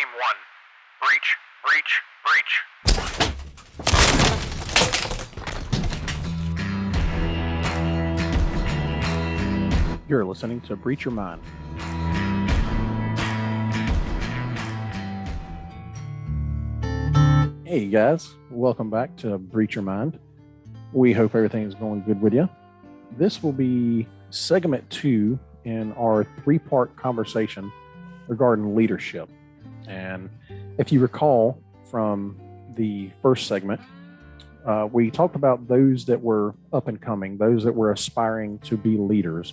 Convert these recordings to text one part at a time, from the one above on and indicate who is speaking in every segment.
Speaker 1: Team 1. Breach, breach, breach.
Speaker 2: You're listening to Breach Your Mind. Hey guys, welcome back to Breach Your Mind. We hope everything is going good with you. This will be segment 2 in our 3-part conversation regarding leadership. And if you recall from the first segment, we talked about those that were up and coming, those that were aspiring to be leaders,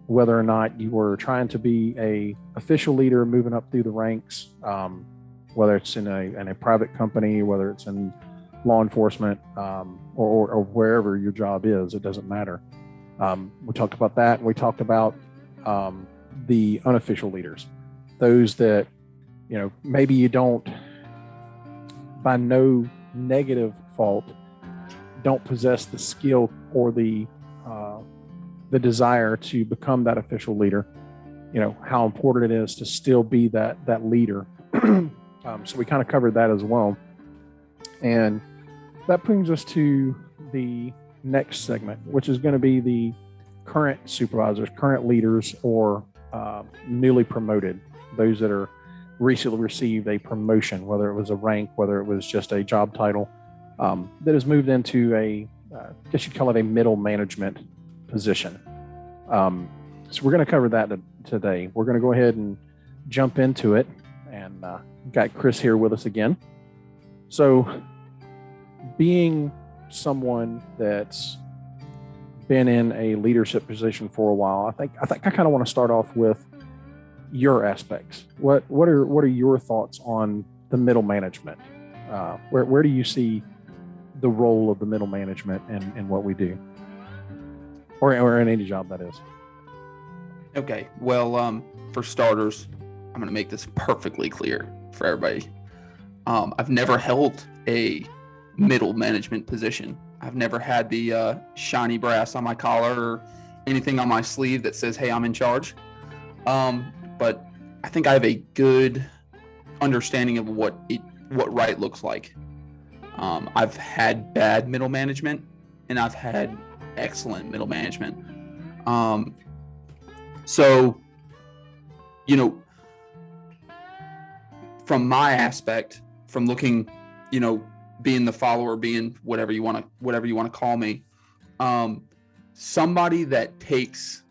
Speaker 2: whether or not you were trying to be a official leader moving up through the ranks, whether it's in a private company, whether it's in law enforcement, or wherever your job is, it doesn't matter. We talked about that. And we talked about the unofficial leaders, those that, maybe you don't, by no negative fault, don't possess the skill or the desire to become that official leader. How important it is to still be that leader. So we kind of covered that as well. And that brings us to the next segment, which is going to be the current supervisors, current leaders, or newly promoted, those that are recently received a promotion, whether it was a rank, whether it was just a job title, that has moved into I guess you'd call it a middle management position. So we're going to cover that today. We're going to go ahead and jump into it, and got Chris here with us again. So being someone that's been in a leadership position for a while, I think I kind of want to start off with your aspects. What are your thoughts on the middle management? Where do you see the role of the middle management in what we do, or in any job that is?
Speaker 3: Okay, well, for starters, I'm going to make this perfectly clear for everybody. I've never held a middle management position. I've never had the shiny brass on my collar or anything on my sleeve that says, hey, I'm in charge. But I think I have a good understanding of what right looks like. I've had bad middle management, and I've had excellent middle management. So, from my aspect, from looking, being the follower, being whatever you want to call me, somebody that takes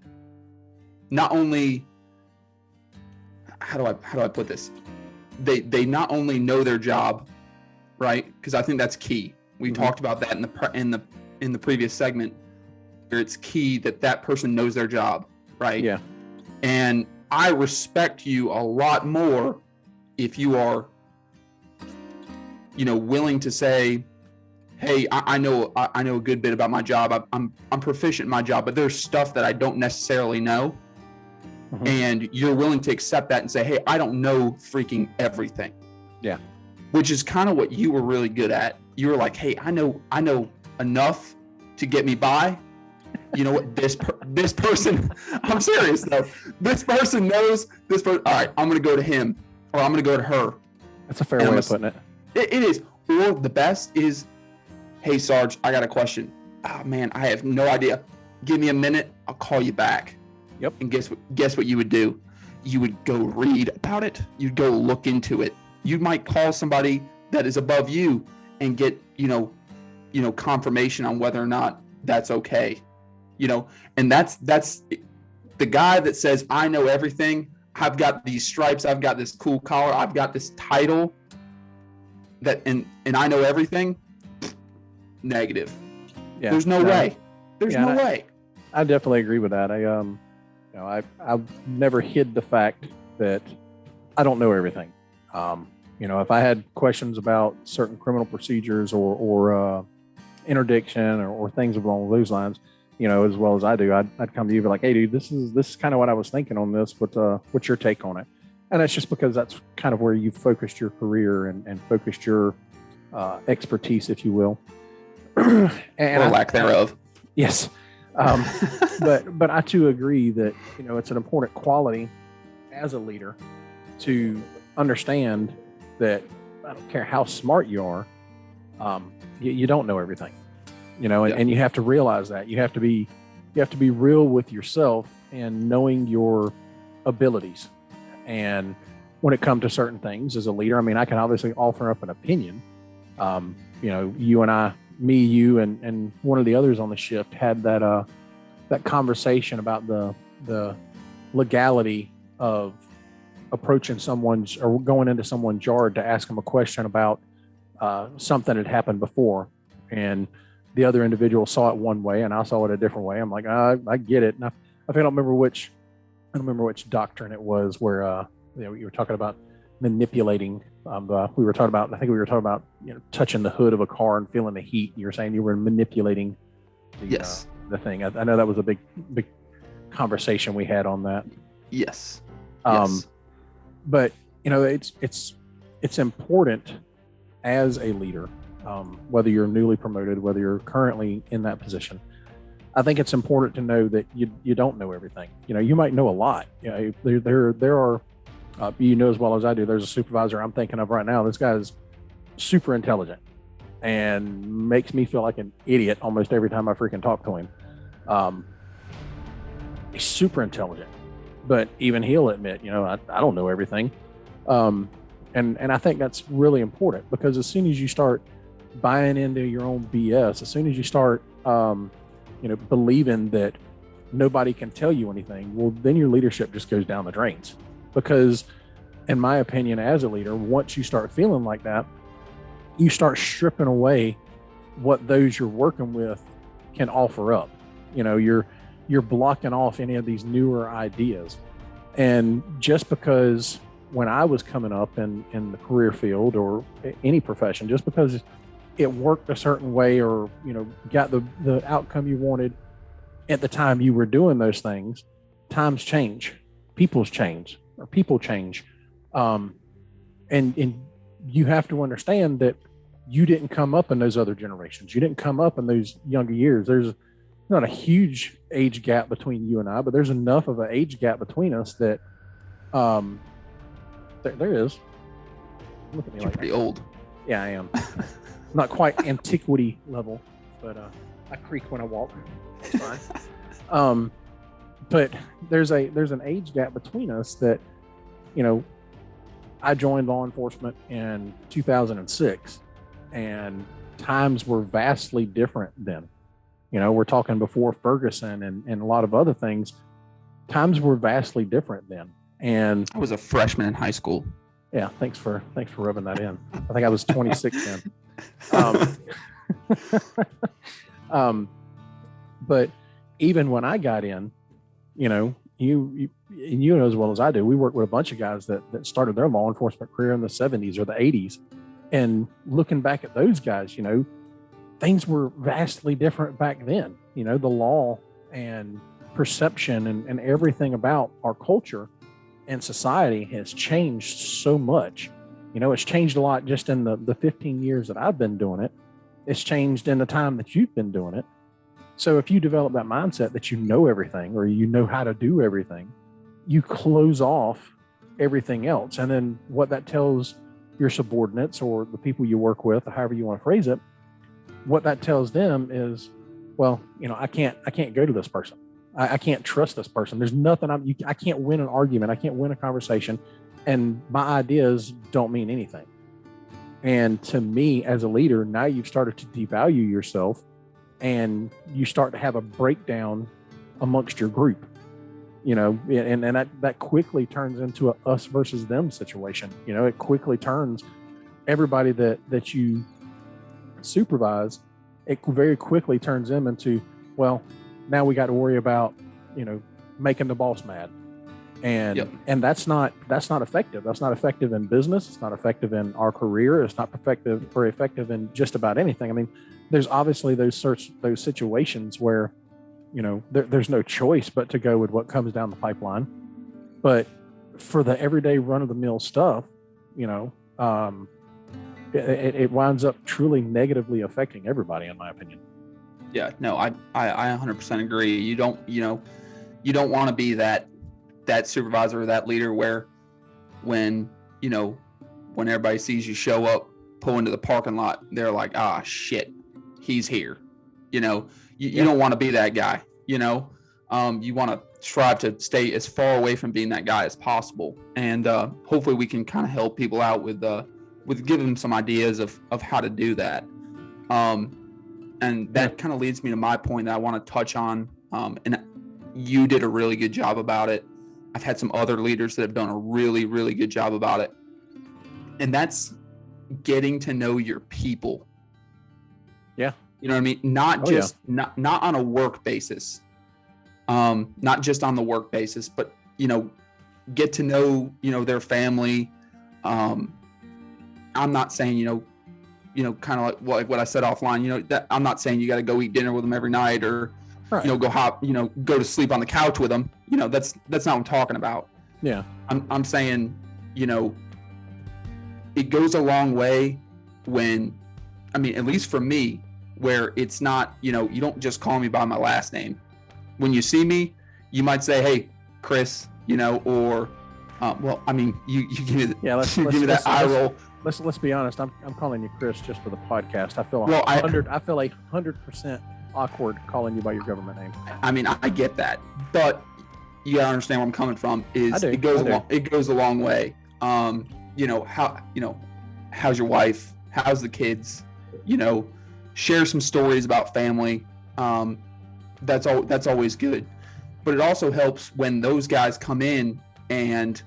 Speaker 3: not only, how do I put this? They not only know their job, right? Because I think that's key. We talked about that in the previous segment, where it's key that person knows their job, right?
Speaker 2: Yeah.
Speaker 3: And I respect you a lot more if you are, willing to say, hey, I know a good bit about my job. I'm proficient in my job, but there's stuff that I don't necessarily know. Mm-hmm. And you're willing to accept that and say, hey, I don't know freaking everything. Yeah. Which is kind of what you were really good at. You were like, hey, I know enough to get me by. You know what? This person, I'm serious though. This person knows this person. All right, I'm going to go to him, or I'm going to go to her.
Speaker 2: That's a fair way of putting it.
Speaker 3: It is. Or the best is, hey, Sarge, I got a question. Oh, man, I have no idea. Give me a minute. I'll call you back.
Speaker 2: Yep.
Speaker 3: And guess what you would do? You would go read about it. You'd go look into it. You might call somebody that is above you and get, confirmation on whether or not that's okay. And that's the guy that says, I know everything. I've got these stripes. I've got this cool collar. I've got this title and I know everything. Negative. Yeah. There's no way. There's no way.
Speaker 2: I definitely agree with that. I've never hid the fact that I don't know everything. If I had questions about certain criminal procedures or interdiction or things along those lines, as well as I do, I'd come to you and be like, hey, dude, this is kind of what I was thinking on this, but what's your take on it? And that's just because that's kind of where you focused your career and focused your expertise, if you will.
Speaker 3: And or lack thereof.
Speaker 2: Yes. But I too agree that, it's an important quality as a leader to understand that I don't care how smart you are, you don't know everything, you know, and you have to realize that you have to be real with yourself and knowing your abilities. And when it comes to certain things as a leader, I mean, I can obviously offer up an opinion. You know, you and I, me, you, and one of the others on the shift had that conversation about the legality of approaching someone's or going into someone's yard to ask them a question about something that happened before, and the other individual saw it one way and I saw it a different way. I'm like, I get it. And I don't remember which doctrine it was where you know, you were talking about manipulating. We were talking about, I think we were talking about, you know, touching the hood of a car and feeling the heat. You were saying you were manipulating the thing. I know that was a big conversation we had on that.
Speaker 3: Yes.
Speaker 2: But you know, it's important as a leader, whether you're newly promoted, whether you're currently in that position. I think it's important to know that you don't know everything. You know, you might know a lot. You know, there are, you know as well as I do, there's a supervisor I'm thinking of right now. This guy is super intelligent and makes me feel like an idiot almost every time I freaking talk to him. He's super intelligent, but even he'll admit, you know, I don't know everything. And I think that's really important, because as soon as you start buying into your own BS, as soon as you start, you know, believing that nobody can tell you anything, well, then your leadership just goes down the drains. Because in my opinion, as a leader, once you start feeling like that, you start stripping away what those you're working with can offer up. You know, you're blocking off any of these newer ideas. And just because when I was coming up in the career field or any profession, just because it worked a certain way or, you know, got the outcome you wanted at the time you were doing those things, times change, people change. And you have to understand that you didn't come up in those other generations. You didn't come up in those younger years. There's not a huge age gap between you and I, but there's enough of an age gap between us that there is. Look at me.
Speaker 3: You're pretty old.
Speaker 2: Yeah, I am. Not quite antiquity level, but I creak when I walk. It's fine. But there's an age gap between us that, you know, I joined law enforcement in 2006, and times were vastly different then. You know, we're talking before Ferguson and a lot of other things. Times were vastly different then. And
Speaker 3: I was a freshman in high school.
Speaker 2: Yeah, thanks for rubbing that in. I think I was 26 then. But even when I got in, you know, you know as well as I do, we worked with a bunch of guys that started their law enforcement career in the 70s or the 80s. And looking back at those guys, you know, things were vastly different back then. You know, the law and perception and everything about our culture and society has changed so much. You know, it's changed a lot just in the 15 years that I've been doing it. It's changed in the time that you've been doing it. So if you develop that mindset that you know everything or you know how to do everything, you close off everything else. And then what that tells your subordinates or the people you work with, or however you want to phrase it, what that tells them is, well, you know, I can't go to this person. I can't trust this person. There's nothing I can't win an argument. I can't win a conversation. And my ideas don't mean anything. And to me, as a leader, now you've started to devalue yourself and you start to have a breakdown amongst your group, you know, and that quickly turns into a us versus them situation. You know, it quickly turns everybody that you supervise, it very quickly turns them into, well, now we got to worry about, you know, making the boss mad. And and that's not effective. That's not effective in business. It's not effective in our career. It's not effective in just about anything. I mean, there's obviously those situations where, you know, there's no choice but to go with what comes down the pipeline. But for the everyday run of the mill stuff, you know, it winds up truly negatively affecting everybody, in my opinion.
Speaker 3: Yeah, no, I 100% agree. You don't want to be that supervisor or that leader where when, you know, when everybody sees you show up, pull into the parking lot, they're like, ah, shit, he's here. You know, you don't want to be that guy, you know. You want to strive to stay as far away from being that guy as possible. And hopefully we can kind of help people out with giving them some ideas of how to do that. And that kind of leads me to my point that I want to touch on. And you did a really good job about it. I've had some other leaders that have done a really, really good job about it. And that's getting to know your people.
Speaker 2: Yeah.
Speaker 3: You know what I mean? Not on a work basis. Not just on the work basis, but, you know, get to know, you know, their family. I'm not saying, you know, kind of like what I said offline, you know, that I'm not saying you got to go eat dinner with them every night or, right, you know, go to sleep on the couch with them. You know, that's not what I'm talking about.
Speaker 2: Yeah.
Speaker 3: I'm saying, you know, it goes a long way when, I mean, at least for me, where it's not, you know, you don't just call me by my last name. When you see me, you might say, "Hey, Chris," you know, or, well, I mean, you give me that eye roll.
Speaker 2: Let's be honest. I'm calling you Chris just for the podcast. I feel I feel 100% awkward calling you by your government name.
Speaker 3: I mean, I get that, but you gotta understand where I'm coming from. It goes a long way. You know, how's your wife? How's the kids? You know, share some stories about family. That's always good. But it also helps when those guys come in, and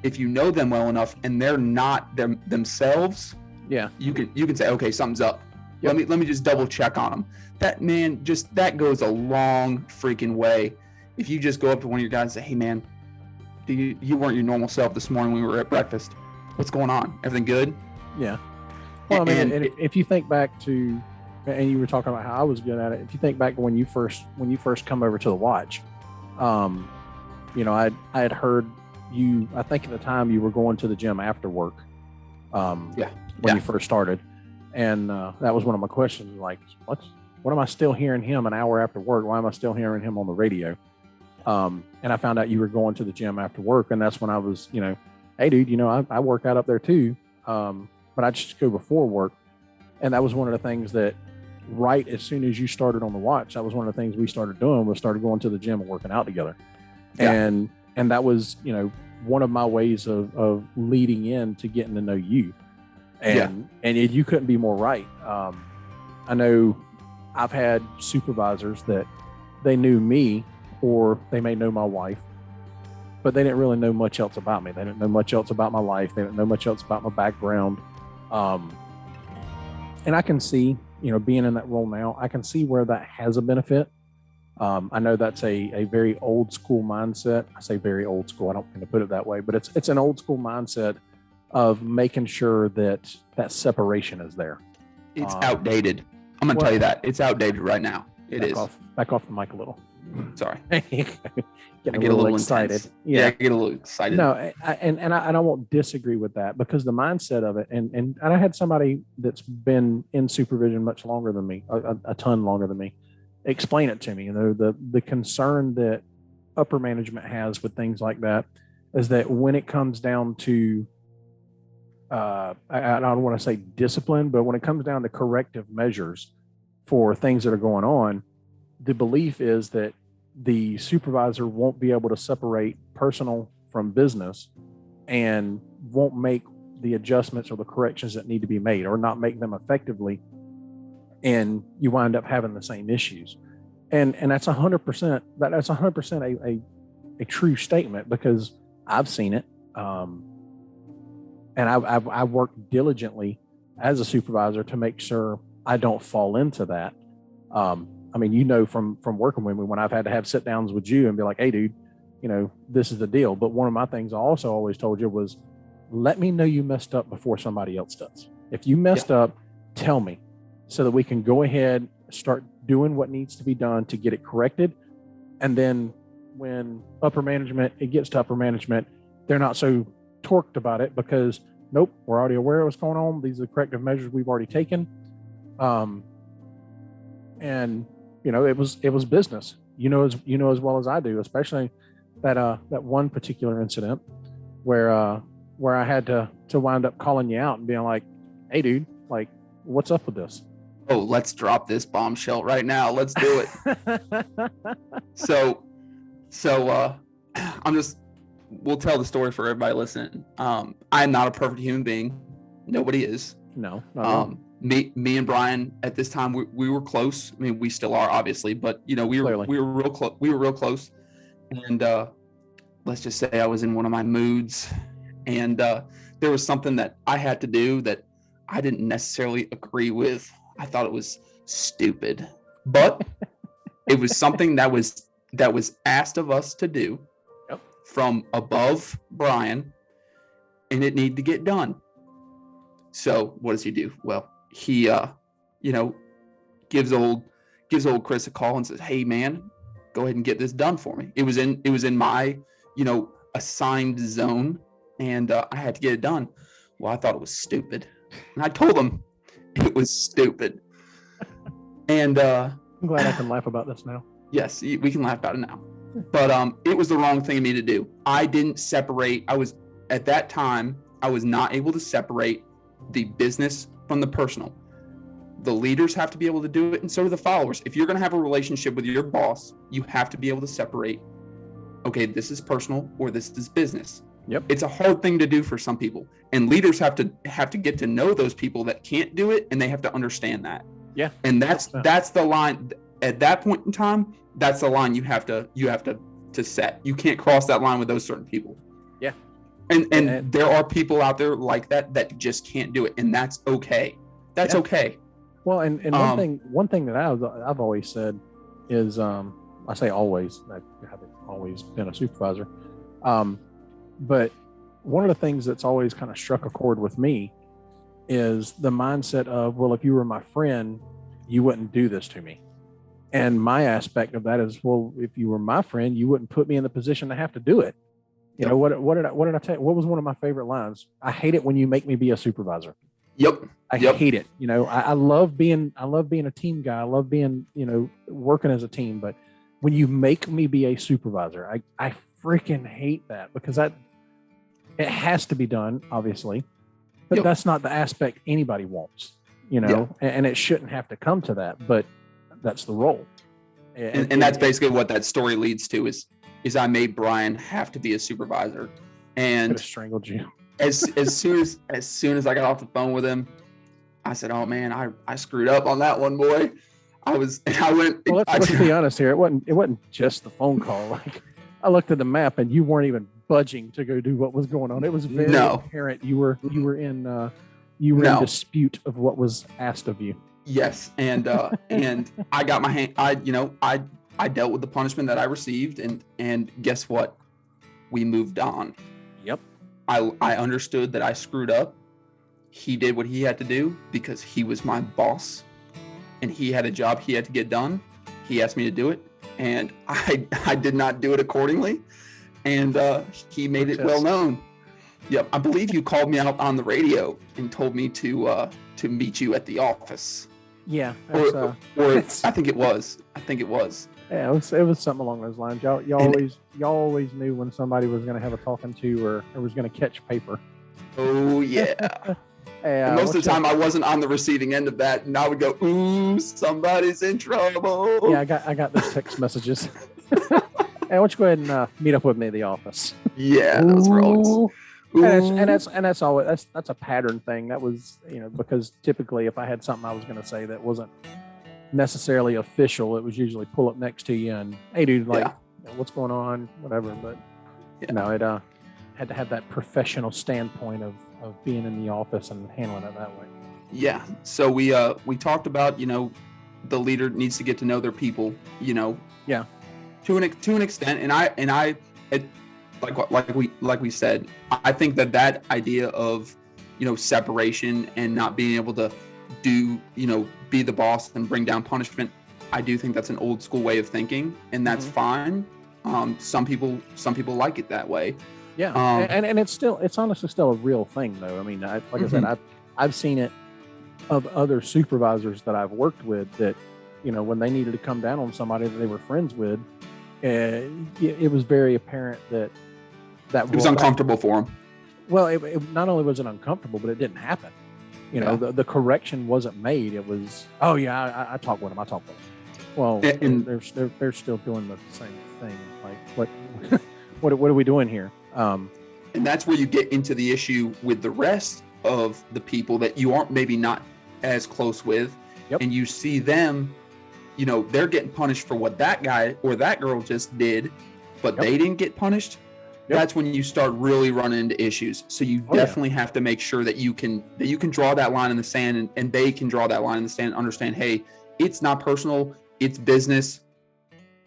Speaker 3: if you know them well enough and they're not themselves, yeah, you can say, okay, something's up. Yep. Let me just double check on them. That goes a long freaking way. If you just go up to one of your guys and say, hey man, you weren't your normal self this morning when we were at breakfast. What's going on? Everything good? Yeah.
Speaker 2: Well, I mean, and if you think back to, and you were talking about how I was good at it. If you think back to when you first come over to the watch, you know, I had heard you. I think at the time you were going to the gym after work. When you first started, and that was one of my questions. Like, what am I still hearing him an hour after work? Why am I still hearing him on the radio? And I found out you were going to the gym after work, and that's when I was, you know, hey dude, you know, I work out up there too, but I just go before work. And that was one of the things that, right as soon as you started on the watch, that was one of the things we started doing, was started going to the gym and working out together. Yeah. And that was, you know, one of my ways of leading in to getting to know you. And you couldn't be more right. I know I've had supervisors that they knew me, or they may know my wife, but they didn't really know much else about me. They didn't know much else about my life. They didn't know much else about my background. And I can see, you know, being in that role now, I can see where that has a benefit. I know that's a very old school mindset. I say very old school. I don't mean to put it that way, but it's an old school mindset of making sure that separation is there.
Speaker 3: It's outdated. I'm going to tell you that. It's outdated right now.
Speaker 2: Back off the mic a little.
Speaker 3: Sorry.
Speaker 2: I get a little excited.
Speaker 3: Yeah, I get a little excited.
Speaker 2: No, I won't disagree with that, because the mindset of it, and I had somebody that's been in supervision much longer than me, a ton longer than me, explain it to me. You know, the concern that upper management has with things like that is that when it comes down to, I don't want to say discipline, but when it comes down to corrective measures for things that are going on, the belief is that the supervisor won't be able to separate personal from business and won't make the adjustments or the corrections that need to be made, or not make them effectively. And you wind up having the same issues. And that's 100%, that's 100% a true statement, because I've seen it. And I've worked diligently as a supervisor to make sure I don't fall into that. I mean, you know, from working with me, when I've had to have sit downs with you and be like, hey dude, you know, this is the deal. But one of my things I also always told you was, let me know you messed up before somebody else does. If you messed up, tell me, so that we can go ahead, start doing what needs to be done to get it corrected. And then when it gets to upper management, they're not so torqued about it, because nope, we're already aware of what's going on. These are the corrective measures we've already taken. And you know, it was business, you know as well as I do, especially that one particular incident where where I had to wind up calling you out and being like, "Hey, dude, like, what's up with this?"
Speaker 3: Oh, let's drop this bombshell right now. Let's do it. So we'll tell the story for everybody listening. I'm not a perfect human being. Nobody is.
Speaker 2: No, not at all.
Speaker 3: Me and Brian at this time, we were close. I mean, we still are, obviously, but we were real close. We were real close. And let's just say I was in one of my moods, and there was something that I had to do that I didn't necessarily agree with. I thought it was stupid, but it was something that was asked of us to do from above Brian, and it needed to get done. So what does he do? Well, he gives old Chris a call and says, "Hey man, go ahead and get this done for me." It was in my assigned zone, and I had to get it done. Well, I thought it was stupid, and I told him it was stupid. And
Speaker 2: I'm glad I can laugh about this now.
Speaker 3: Yes, we can laugh about it now. But it was the wrong thing of me to do. I didn't separate. At that time, I was not able to separate the business from the personal. The leaders have to be able to do it, and so do the followers. If you're going to have a relationship with your boss, you have to be able to separate, okay, this is personal or this is business.
Speaker 2: Yep.
Speaker 3: It's a hard thing to do for some people, and leaders have to get to know those people that can't do it, and they have to understand that.
Speaker 2: Yeah.
Speaker 3: And that's the line at that point in time. That's the line you have to set. You can't cross that line with those certain people.
Speaker 2: Yeah.
Speaker 3: And there are people out there like that just can't do it, and that's okay. That's okay.
Speaker 2: Well, and one thing that I've always said is, I say always, I haven't always been a supervisor, but one of the things that's always kind of struck a chord with me is the mindset of, well, if you were my friend, you wouldn't do this to me. And my aspect of that is, well, if you were my friend, you wouldn't put me in the position to have to do it. You know, what did I tell you? What was one of my favorite lines? I hate it when you make me be a supervisor.
Speaker 3: Yep.
Speaker 2: I hate it. You know, I love being a team guy. I love being, working as a team. But when you make me be a supervisor, I freaking hate that, because it has to be done, obviously, but that's not the aspect anybody wants, and it shouldn't have to come to that, but that's the role.
Speaker 3: And that's basically what that story leads to is I made Brian have to be a supervisor, and
Speaker 2: could have strangled you.
Speaker 3: as soon as I got off the phone with him, I said, "Oh man, I screwed up on that one, boy." I went.
Speaker 2: Well, let's be honest here. It wasn't just the phone call. Like, I looked at the map and you weren't even budging to go do what was going on. It was very apparent you were in dispute of what was asked of you.
Speaker 3: Yes, and I got my hand. I dealt with the punishment that I received, and guess what? We moved on.
Speaker 2: Yep.
Speaker 3: I understood that I screwed up. He did what he had to do because he was my boss, and he had a job he had to get done. He asked me to do it, and I did not do it accordingly, and he made it well known. Yep, I believe you called me out on the radio and told me to meet you at the office.
Speaker 2: Yeah,
Speaker 3: or I think it was.
Speaker 2: Yeah, it was something along those lines. Y'all always knew when somebody was going to have a talking to or was going to catch paper.
Speaker 3: Oh yeah. And most of the time I wasn't on the receiving end of that, and I would go, "Ooh, somebody's in trouble."
Speaker 2: Yeah, I got those text messages. Hey, why don't you go ahead and meet up with me at the office?
Speaker 3: Yeah, those were always.
Speaker 2: And that's always that's a pattern thing. That was because typically if I had something I was going to say that wasn't necessarily official, it was usually pull up next to you and, "Hey dude, what's going on?" Whatever. But it had to have that professional standpoint of being in the office and handling it that way.
Speaker 3: Yeah. So we talked about the leader needs to get to know their people.
Speaker 2: Yeah.
Speaker 3: To an extent, and I. Like we said, I think that idea of separation and not being able to do be the boss and bring down punishment, I do think that's an old school way of thinking, and that's fine. Some people like it that way.
Speaker 2: Yeah, and it's honestly still a real thing though. I mean, I said, I've seen it of other supervisors that I've worked with that when they needed to come down on somebody that they were friends with, it was very apparent that
Speaker 3: it was uncomfortable for them.
Speaker 2: Well, it not only was it uncomfortable, but it didn't happen. You know,
Speaker 3: Yeah.
Speaker 2: the correction wasn't made. It was, oh yeah, I talk with him. I talk with him. Well,
Speaker 3: And-
Speaker 2: they're still doing the same thing. Like what what are we doing here?
Speaker 3: And that's where you get into the issue with the rest of the people that you aren't maybe not as close with.
Speaker 2: Yep.
Speaker 3: And you see them, you know, they're getting punished for what that guy or that girl just did, but
Speaker 2: Yep.
Speaker 3: they didn't get punished.
Speaker 2: Yep.
Speaker 3: That's when you start really running into issues. So you
Speaker 2: Oh, yeah.
Speaker 3: definitely have to make sure that you can draw that line in the sand, and they can draw that line in the sand and understand, hey, it's not personal, it's business.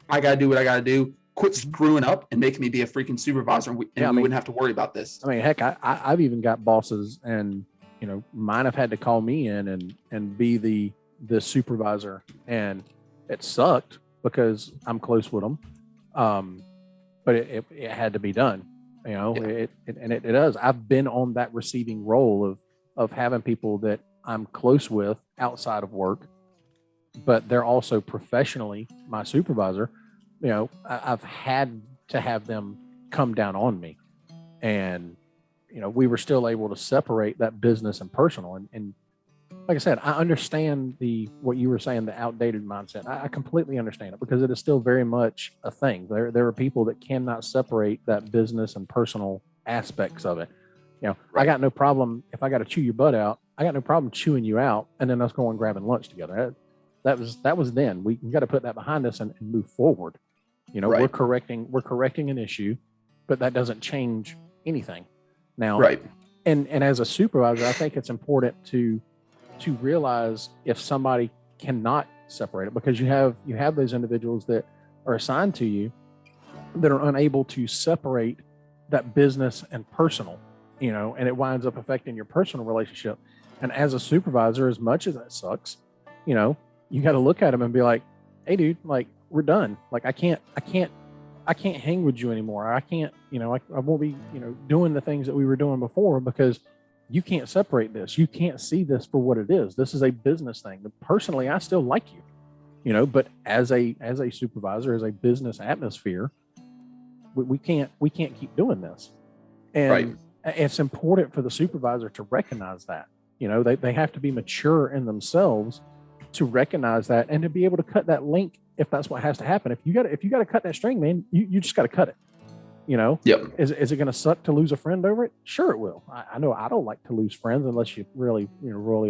Speaker 3: I got to do what I got to do. Quit screwing up and making me be a freaking supervisor, and we wouldn't have to worry about this.
Speaker 2: I mean, heck, I've even got bosses, and you know, mine have had to call me in and be the supervisor, and it sucked because I'm close with them. But it had to be done, you know.
Speaker 3: Yeah.
Speaker 2: It does. I've been on that receiving role of having people that I'm close with outside of work, but they're also professionally my supervisor. You know, I've had to have them come down on me, and you know, we were still able to separate that business and personal. And like I said, I understand what you were saying, the outdated mindset. I completely understand it, because it is still very much a thing. There are people that cannot separate that business and personal aspects of it. You know, I got no problem if I got to chew your butt out. I got no problem chewing you out, and then us going grabbing lunch together. That was then. We got to put that behind us and move forward. You know,
Speaker 3: Right.
Speaker 2: we're correcting an issue, but that doesn't change anything. Now,
Speaker 3: Right.
Speaker 2: And as a supervisor, I think it's important to realize if somebody cannot separate it, because you have those individuals that are assigned to you that are unable to separate that business and personal, you know, and it winds up affecting your personal relationship. And as a supervisor, as much as that sucks, you know, you got to look at them and be like, hey dude, like, we're done. Like, I can't hang with you anymore. I can't, you know, I won't be, you know, doing the things that we were doing before, because you can't separate this. You can't see this for what it is. This is a business thing. Personally, I still like you, you know, but as a supervisor, as a business atmosphere, we can't keep doing this. And
Speaker 3: Right.
Speaker 2: it's important for the supervisor to recognize that, you know, they have to be mature in themselves to recognize that, and to be able to cut that link if that's what has to happen. If you got to cut that string, man, you just got to cut it. You know,
Speaker 3: Yep.
Speaker 2: is it going to suck to lose a friend over it? Sure, it will. I know I don't like to lose friends unless you really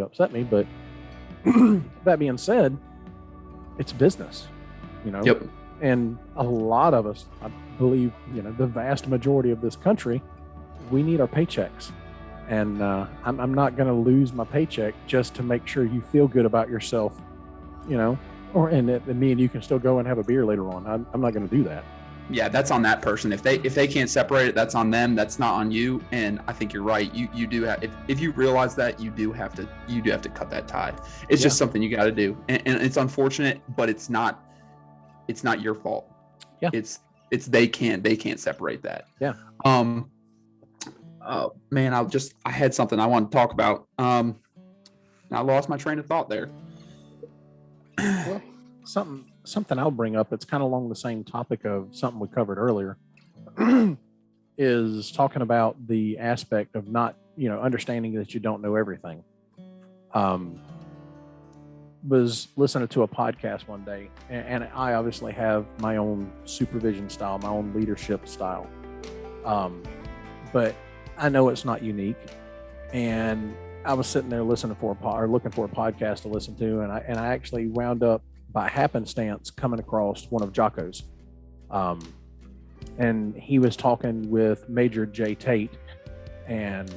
Speaker 2: upset me. But that being said, it's business, you know.
Speaker 3: Yep.
Speaker 2: And a lot of us, I believe, you know, the vast majority of this country, we need our paychecks. And I'm not going to lose my paycheck just to make sure you feel good about yourself, you know, and me and you can still go and have a beer later on. I'm not going to do that.
Speaker 3: Yeah, that's on that person. If they can't separate it, that's on them. That's not on you. And I think you're right. You do have, if you realize that, you do have to cut that tie. It's just something you got to do, and it's unfortunate, but it's not your fault.
Speaker 2: Yeah.
Speaker 3: It's they can't separate that.
Speaker 2: Yeah.
Speaker 3: Oh man, I had something I wanted to talk about. I lost my train of thought there.
Speaker 2: Well, something I'll bring up, it's kind of along the same topic of something we covered earlier, is talking about the aspect of not, you know, understanding that you don't know everything. Was listening to a podcast one day, and I obviously have my own supervision style, my own leadership style. But I know it's not unique. And I was sitting there looking for a podcast to listen to, and I actually wound up by happenstance coming across one of Jocko's. And he was talking with Major J. Tate, and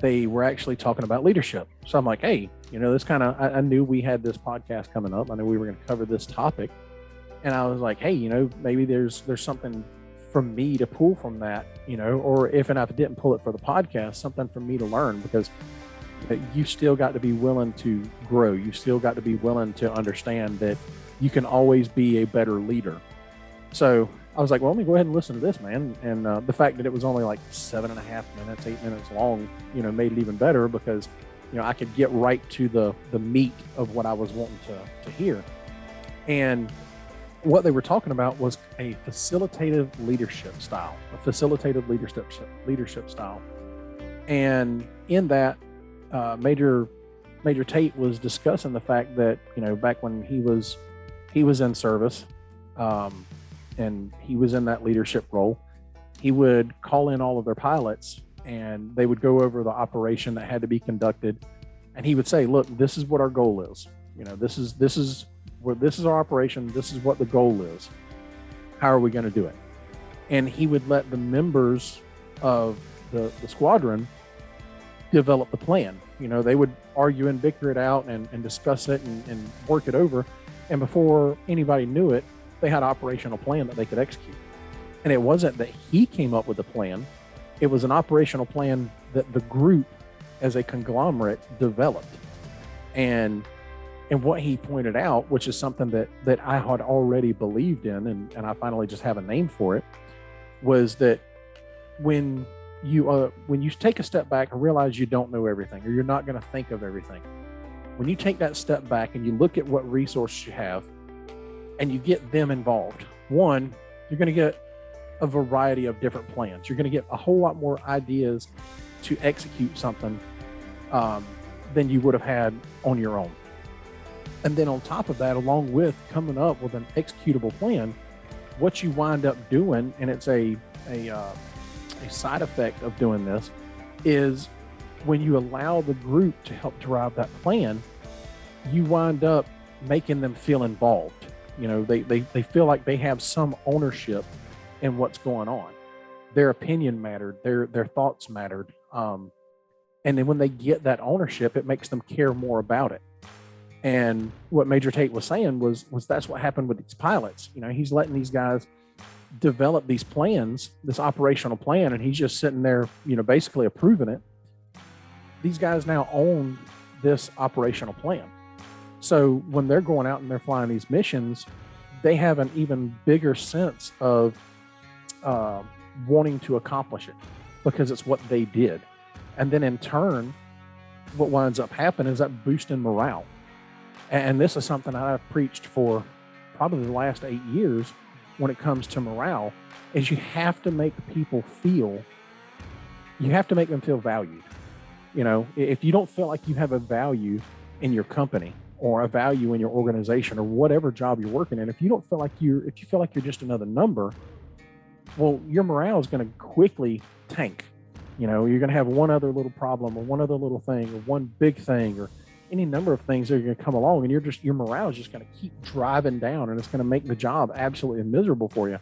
Speaker 2: they were actually talking about leadership. So I'm like, hey, you know, this kind of, I knew we had this podcast coming up. I knew we were going to cover this topic. And I was like, hey, you know, maybe there's something for me to pull from that, you know, or if I didn't pull it for the podcast, something for me to learn, because you still got to be willing to grow. You still got to be willing to understand that you can always be a better leader. So I was like, well, let me go ahead and listen to this, man. And the fact that it was only like 7.5 minutes, 8 minutes long, you know, made it even better, because, you know, I could get right to the meat of what I was wanting to hear. And what they were talking about was a facilitative leadership style, And in that, Major Tate was discussing the fact that, back when he was in service, and he was in that leadership role, he would call in all of their pilots and they would go over the operation that had to be conducted. And he would say, look, this is what our goal is. This is our operation. This is what the goal is. How are we going to do it? And he would let the members of the squadron develop the plan. They would argue and bicker it out and discuss it and work it over. And before anybody knew it, they had an operational plan that they could execute. And it wasn't that he came up with the plan. It was an operational plan that the group as a conglomerate developed. And what he pointed out, which is something that I had already believed in, and I finally just have a name for it, was that when you take a step back and realize you don't know everything, or you're not going to think of everything, when you take that step back and you look at what resources you have and you get them involved, one, you're going to get a variety of different plans. You're going to get a whole lot more ideas to execute something than you would have had on your own. And then on top of that, along with coming up with an executable plan, what you wind up doing, and it's a side effect of doing this, is when you allow the group to help drive that plan, you wind up making them feel involved. They feel like they have some ownership in what's going on. Their opinion mattered, their thoughts mattered. And then when they get that ownership, it makes them care more about it. And what Major Tate was saying was that's what happened with these pilots. He's letting these guys develop these plans, this operational plan, and he's just sitting there, basically approving it. These guys now own this operational plan. So when they're going out and they're flying these missions, they have an even bigger sense of wanting to accomplish it because it's what they did. And then in turn, what winds up happening is that boosting morale. And this is something I've preached for probably the last 8 years when it comes to morale, is you have to make them feel valued. If you don't feel like you have a value in your company or a value in your organization or whatever job you're working in, if you feel like you're just another number, well, your morale is going to quickly tank. You're going to have one other little problem or one other little thing or one big thing or any number of things that are going to come along, and your morale is just going to keep driving down, and it's going to make the job absolutely miserable for you.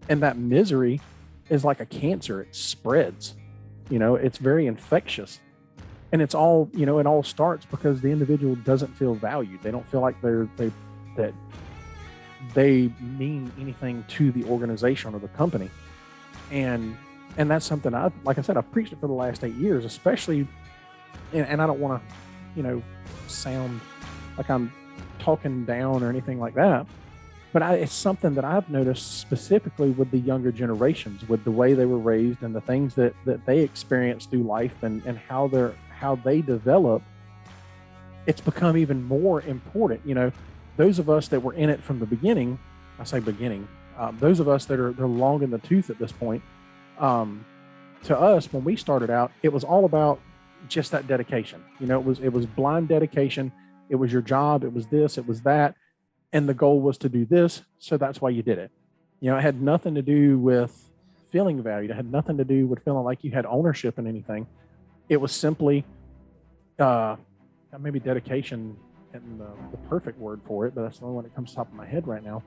Speaker 2: And that misery is like a cancer. It spreads. It's very infectious. And it's all, it all starts because the individual doesn't feel valued. They don't feel like that they mean anything to the organization or the company. And that's something I've preached it for the last 8 years, especially, and I don't want to, sound like I'm talking down or anything like that, but it's something that I've noticed specifically with the younger generations, with the way they were raised and the things that they experience through life and how they develop. It's become even more important. Those of us that were in it from the beginning, I say beginning, those of us that are long in the tooth at this point, to us, when we started out, it was all about just that dedication. It was blind dedication. It was your job. It was this, it was that. And the goal was to do this. So that's why you did it. It had nothing to do with feeling valued. It had nothing to do with feeling like you had ownership in anything. It was simply, maybe dedication isn't the perfect word for it, but that's the only one that comes to the top of my head right now.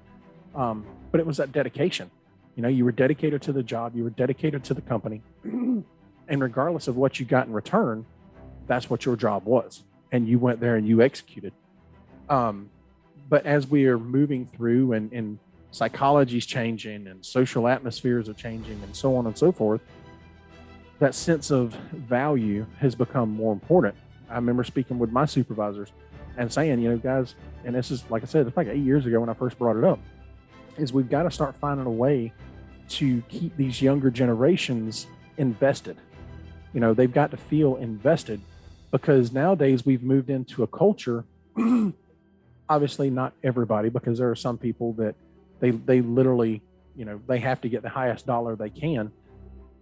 Speaker 2: But it was that dedication. You were dedicated to the job. You were dedicated to the company. And regardless of what you got in return, that's what your job was. And you went there and you executed. But as we are moving through and psychology's changing and social atmospheres are changing and so on and so forth, that sense of value has become more important. I remember speaking with my supervisors and saying, guys, and this is, like I said, it's like 8 years ago when I first brought it up, is we've got to start finding a way to keep these younger generations invested. They've got to feel invested, because nowadays we've moved into a culture, obviously not everybody, because there are some people that they literally, they have to get the highest dollar they can.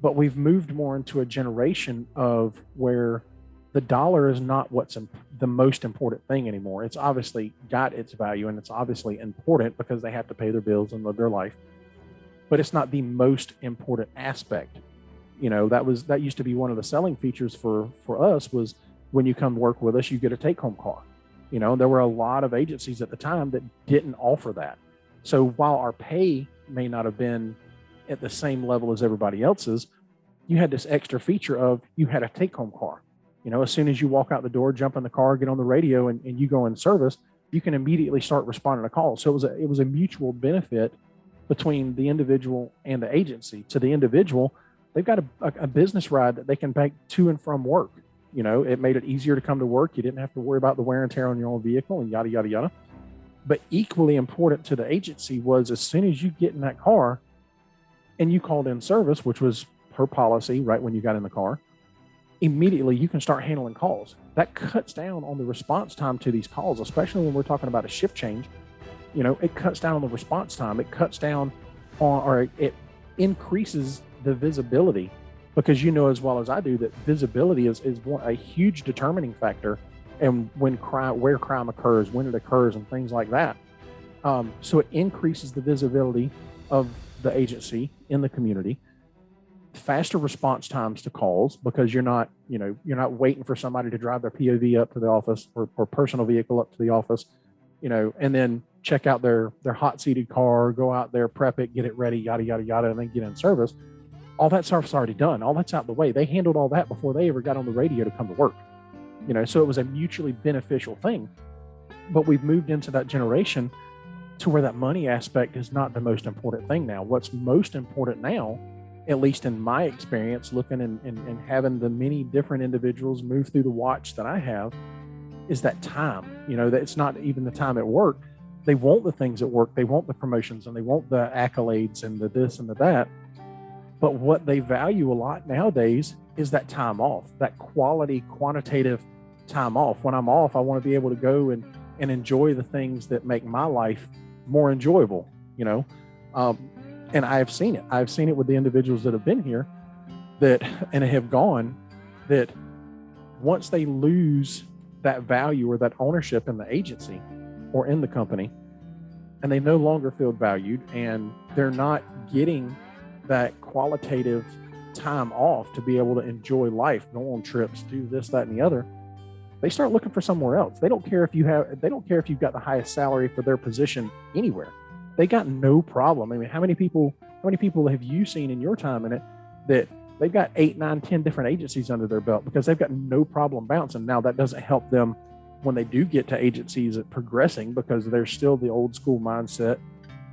Speaker 2: But we've moved more into a generation of where the dollar is not what's the most important thing anymore. It's obviously got its value and it's obviously important because they have to pay their bills and live their life, but it's not the most important aspect. That used to be one of the selling features for us was when you come work with us, you get a take-home car. There were a lot of agencies at the time that didn't offer that. So while our pay may not have been at the same level as everybody else's, you had this extra feature of you had a take-home car. As soon as you walk out the door, jump in the car, get on the radio, and you go in service, you can immediately start responding to calls. So it was a mutual benefit between the individual and the agency. To the individual, they've got a business ride that they can take to and from work. It made it easier to come to work. You didn't have to worry about the wear and tear on your own vehicle and yada, yada, yada. But equally important to the agency was as soon as you get in that car and you called in service, which was per policy right when you got in the car, immediately you can start handling calls. That cuts down on the response time to these calls, especially when we're talking about a shift change. It cuts down on the response time. It cuts down it increases the visibility, because as well as I do that visibility is a huge determining factor and where crime occurs, when it occurs, and things like that. So it increases the visibility of the agency in the community, faster response times to calls, because you're not waiting for somebody to drive their POV up to the office or personal vehicle up to the office, and then check out their hot seated car, go out there, prep it, get it ready, yada, yada, yada, and then get in service. All that stuff's already done. All that's out the way. They handled all that before they ever got on the radio to come to work. So it was a mutually beneficial thing. But we've moved into that generation to where that money aspect is not the most important thing now. What's most important now, at least in my experience, looking and having the many different individuals move through the watch that I have, is that time. That it's not even the time at work. They want the things at work. They want the promotions and they want the accolades and the this and the that. But what they value a lot nowadays is that time off, that quality, quantitative time off. When I'm off, I want to be able to go and enjoy the things that make my life more enjoyable, and I've seen it. I've seen it with the individuals that have been here and have gone, that once they lose that value or that ownership in the agency or in the company, and they no longer feel valued and they're not getting that qualitative time off to be able to enjoy life, go on trips, do this, that, and the other, they start looking for somewhere else. They don't care if you've got the highest salary for their position anywhere. They got no problem. I mean, how many people have you seen in your time in it that they've got 8, 9, 10 different agencies under their belt because they've got no problem bouncing? Now that doesn't help them when they do get to agencies at progressing, because there's still the old school mindset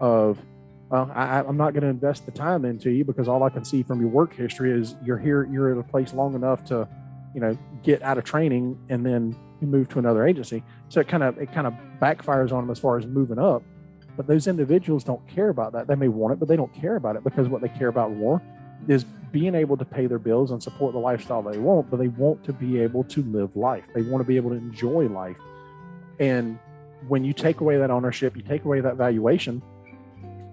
Speaker 2: of, I'm not going to invest the time into you because all I can see from your work history is you're at a place long enough to, get out of training and then you move to another agency. So it kind of backfires on them as far as moving up. But those individuals don't care about that. They may want it, but they don't care about it, because what they care about more is being able to pay their bills and support the lifestyle they want, but they want to be able to live life. They want to be able to enjoy life. And when you take away that ownership, you take away that valuation,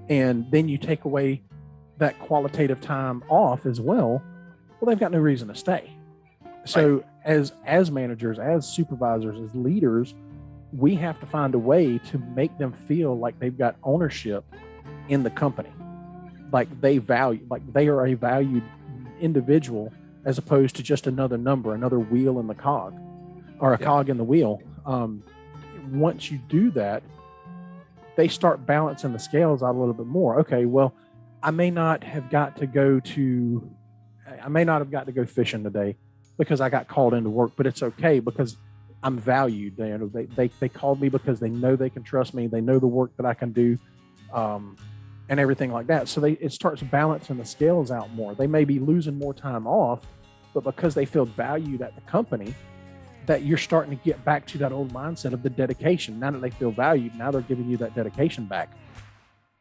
Speaker 2: and then you take away that qualitative time off as well they've got no reason to stay. So as managers, as supervisors, as leaders, we have to find a way to make them feel like they've got ownership in the company, like they are a valued individual, as opposed to just another number, another wheel in the cog, or a cog in the wheel. Once you do that, they start balancing the scales out a little bit more. Okay, well, I may not have got to go fishing today because I got called into work, but it's okay because I'm valued. They called me because they know they can trust me. They know the work that I can do, and everything like that. So it starts balancing the scales out more. They may be losing more time off, but because they feel valued at the company, that you're starting to get back to that old mindset of the dedication. Now that they feel valued, now they're giving you that dedication back.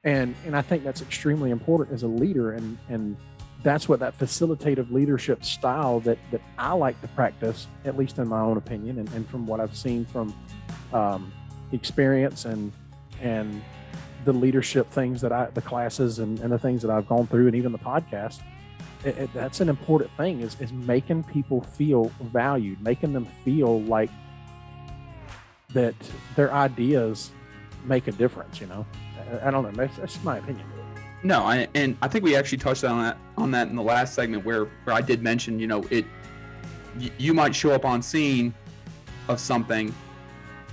Speaker 2: And I think that's extremely important as a leader. And that's what that facilitative leadership style that I like to practice, at least in my own opinion, and from what I've seen from experience and the leadership things the classes and the things that I've gone through, and even the podcast, that's an important thing is making people feel valued, making them feel like that their ideas make a difference. I don't know. That's just my opinion.
Speaker 3: No, and I think we actually touched on that in the last segment where I did mention, you might show up on scene of something,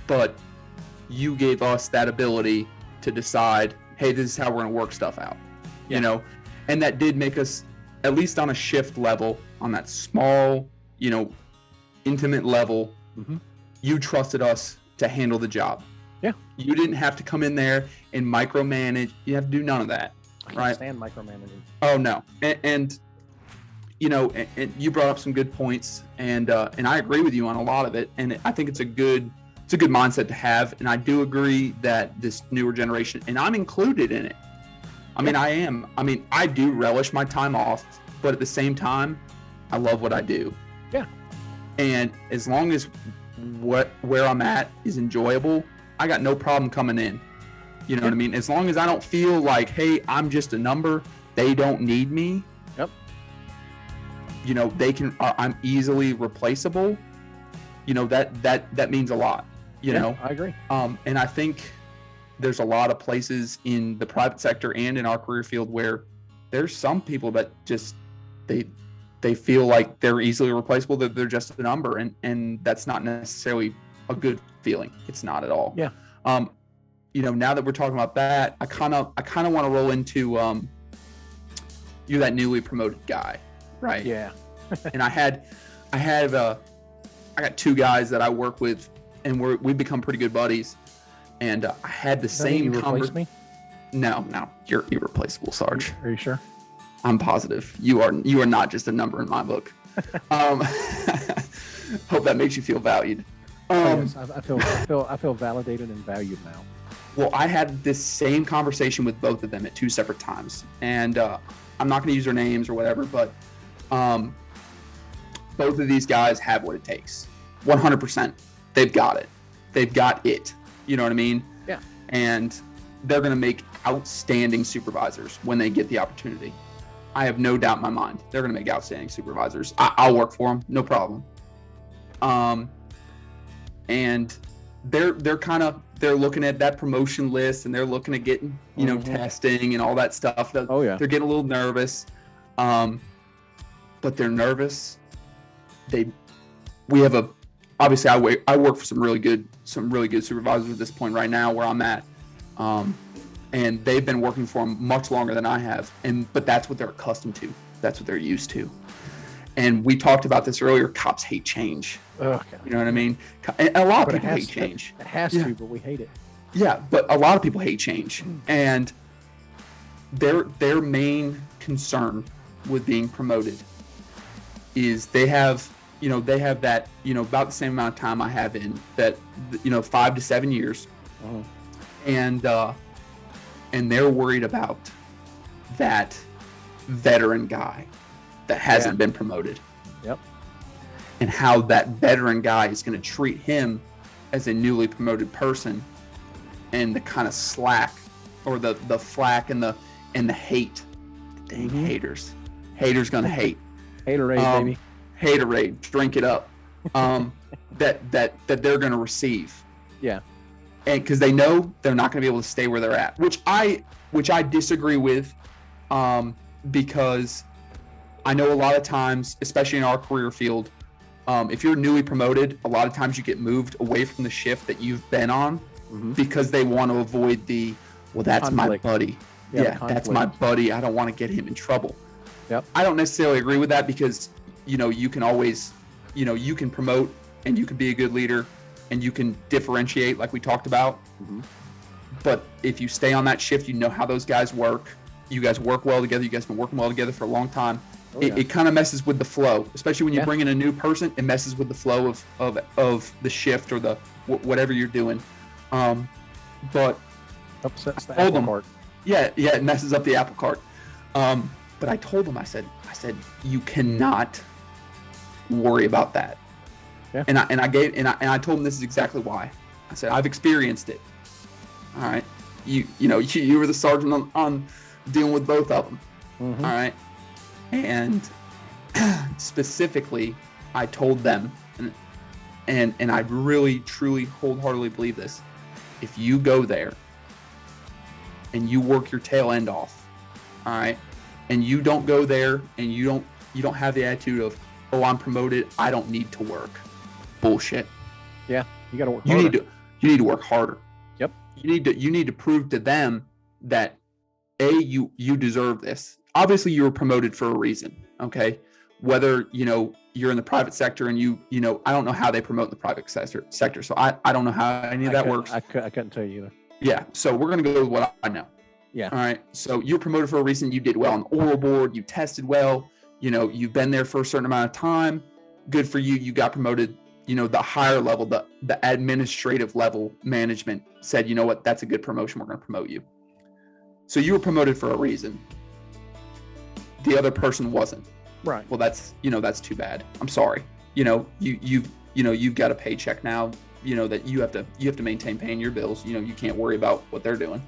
Speaker 3: but you gave us that ability to decide, hey, this is how we're going to work stuff out, and that did make us, at least on a shift level, on that small, intimate level, you trusted us to handle the job.
Speaker 2: Yeah.
Speaker 3: You didn't have to come in there and micromanage. You have to do none of that.
Speaker 2: I can't
Speaker 3: Right.
Speaker 2: stand micromanaging.
Speaker 3: Oh no. And you brought up some good points, and I agree with you on a lot of it. And I think it's a good mindset to have. And I do agree that this newer generation, and I'm included in it. I mean, I am. I mean, I do relish my time off, but at the same time, I love what I do.
Speaker 2: Yeah.
Speaker 3: And as long as where I'm at is enjoyable, I got no problem coming in. You know what I mean? As long as I don't feel like, hey, I'm just a number, they don't need me.
Speaker 2: Yep.
Speaker 3: They can. I'm easily replaceable. That means a lot.
Speaker 2: I agree.
Speaker 3: And I think there's a lot of places in the private sector and in our career field where there's some people that just they feel like they're easily replaceable, that they're just a number, and that's not necessarily a good feeling. It's not at all.
Speaker 2: Yeah.
Speaker 3: Now that we're talking about that, I kind of want to roll into you're that newly promoted guy, right?
Speaker 2: Yeah.
Speaker 3: And I got two guys that I work with, and we've become pretty good buddies. And I had the same
Speaker 2: conversation. Me?
Speaker 3: No, you're irreplaceable, Sarge.
Speaker 2: Are you sure?
Speaker 3: I'm positive. You are not just a number in my book. Hope that makes you feel valued.
Speaker 2: Yes, I feel validated and valued now.
Speaker 3: Well, I had this same conversation with both of them at two separate times, and I'm not going to use their names or whatever, but both of these guys have what it takes. 100%. They've got it. They've got it. You know what I mean?
Speaker 2: Yeah.
Speaker 3: And they're going to make outstanding supervisors when they get the opportunity. I have no doubt in my mind they're going to make outstanding supervisors. I'll work for them, no problem. And they're looking at that promotion list, and they're looking at getting testing and all that stuff.
Speaker 2: Oh yeah.
Speaker 3: They're getting a little nervous, but they're nervous. Obviously I work for some really good supervisors at this point right now where I'm at, and they've been working for them much longer than I have, but that's what they're accustomed to. That's what they're used to. And we talked about this earlier. Cops hate change.
Speaker 2: Okay.
Speaker 3: You know what I mean? And a lot of
Speaker 2: But
Speaker 3: people hate change.
Speaker 2: It has to, but we hate it.
Speaker 3: Yeah, but a lot of people hate change, and their main concern with being promoted is they have that about the same amount of time I have in that 5 to 7 years, and they're worried about that veteran guy that hasn't been promoted.
Speaker 2: Yep.
Speaker 3: And how that veteran guy is going to treat him as a newly promoted person, and the kind of slack or the flack and the hate. Dang haters gonna hate.
Speaker 2: Haterade, baby.
Speaker 3: Haterade, drink it up. That they're gonna receive.
Speaker 2: Yeah.
Speaker 3: And because they know they're not gonna be able to stay where they're at, which I disagree with, because I know a lot of times, especially in our career field, if you're newly promoted, a lot of times you get moved away from the shift that you've been on because they want to avoid that's
Speaker 2: conflict.
Speaker 3: my buddy. Yeah, that's my buddy. I don't want to get him in trouble.
Speaker 2: Yep.
Speaker 3: I don't necessarily agree with that because, you can always, you can promote and you can be a good leader and you can differentiate like we talked about. But if you stay on that shift, you know how those guys work. You guys work well together. You guys have been working well together for a long time. It kind of messes with the flow, especially when you bring in a new person. It messes with the flow of the shift or the whatever you're doing. But
Speaker 2: upsets the
Speaker 3: told
Speaker 2: apple
Speaker 3: them,
Speaker 2: cart.
Speaker 3: Yeah, it messes up the apple cart. But I told them, I said, you cannot worry about that.
Speaker 2: Yeah.
Speaker 3: And I told them this is exactly why. I said, I've experienced it. All right, you were the sergeant on dealing with both of them. All right. And specifically, I told them, and I really, truly, wholeheartedly believe this. If you go there and you work your tail end off, all right, and you don't go there and you don't have the attitude of, oh, I'm promoted, I don't need to work. Bullshit.
Speaker 2: Yeah, you got to work.
Speaker 3: You need to work harder.
Speaker 2: Yep.
Speaker 3: You need to prove to them that you deserve this. Obviously, you were promoted for a reason. Okay, whether you're in the private sector and I don't know how they promote in the private sector. So I don't know how any of that works.
Speaker 2: I couldn't tell you either.
Speaker 3: Yeah. So we're gonna go with what I know.
Speaker 2: Yeah.
Speaker 3: All right. So you're promoted for a reason. You did well on the oral board. You tested well. You've been there for a certain amount of time. Good for you. You got promoted. The higher level, the administrative level management said, you know what, that's a good promotion. We're going to promote you. So you were promoted for a reason. The other person wasn't.
Speaker 2: Right.
Speaker 3: Well, that's too bad. I'm sorry. You've got a paycheck now, that you have to maintain paying your bills. You can't worry about what they're doing.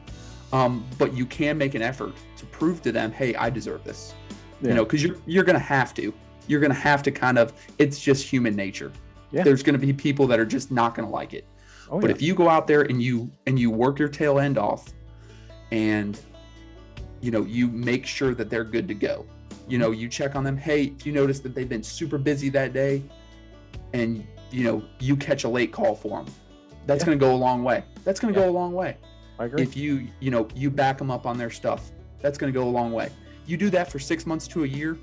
Speaker 3: But you can make an effort to prove to them, hey, I deserve this.
Speaker 2: Yeah.
Speaker 3: Because you're going to have to. You're going to have to kind of, it's just human nature.
Speaker 2: Yeah.
Speaker 3: There's going to be people that are just not going to like it.
Speaker 2: Oh,
Speaker 3: but
Speaker 2: yeah.
Speaker 3: if you go out there and you work your tail end off and, you make sure that they're good to go, you check on them. Hey, if you notice that they've been super busy that day and, you catch a late call for them, that's going to go a long way. That's going to go a long way.
Speaker 2: I agree.
Speaker 3: If you back them up on their stuff, that's going to go a long way. You do that for 6 months to a year.